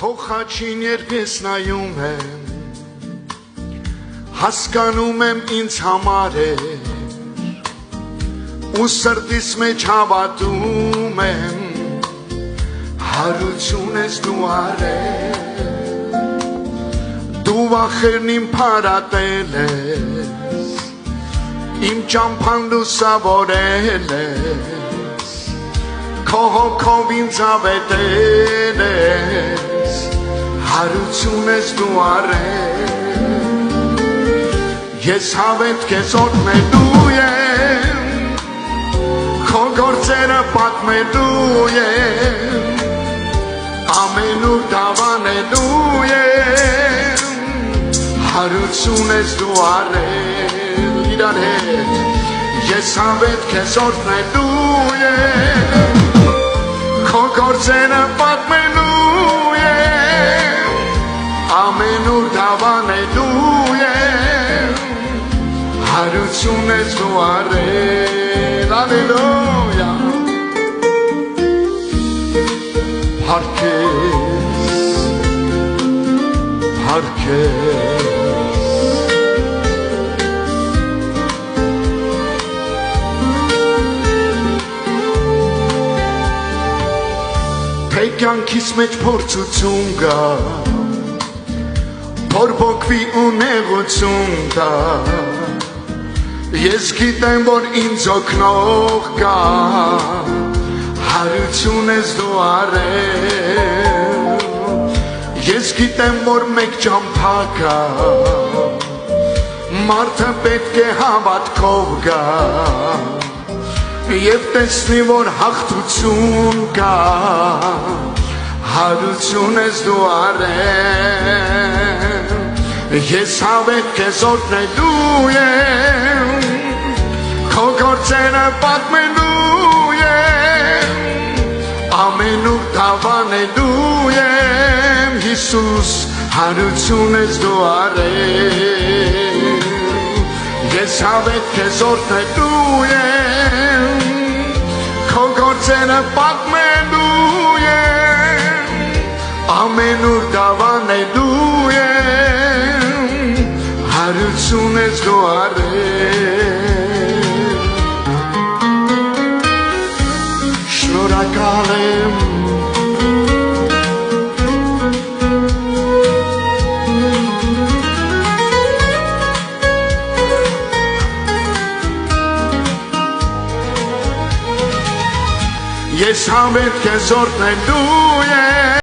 Քո խաչին երբ ես նայում եմ հասկանում եմ ինձ համար է ու սրտիս մեջ հավատում եմ հարություն ես դու արել դու վախերն իմ փարատել ես իմ ճամփան լուսավորել ես քո հոգով ինձ ավետել ես հարություն ես դու արել ես հավետ քեզ օգնելու եմ քո գործերը պատմելու եմ ամենուր դավանելու եմ հարություն ես դու արել իրար հետ ես հավետ քեզ օգնելու եմ քո գործերը պատմելու եմ ամենուր դավանելու եմ հարություն ես դու արել Ալելույա Փառքես Թե կյանքիս մեջ փորձություն կա Փորբոքվի ու նեղություն կա Ես գիտեմ, որ ինձ օգնող կա Հարություն ես դու արել Ես գիտեմ, որ մեկ ճամփա կա Մարդը պետք է հավատքով գա Եվ տեսնի, որ հաղթություն կա Հարություն ես դու արել Ես հավետ քեզ օգնելու եմ Քո գործերը պատմելու եմ ամենուր դավանելու եմ Հիսուս հարություն ես դու արել Ես հավետ քեզ օգնելու եմ Քո գործերը պատմելու եմ ամենուր դավանելու եմ հարություն ես դու արել Շնորհակալ եմ Ես հավետ քեզ օգնելու եմ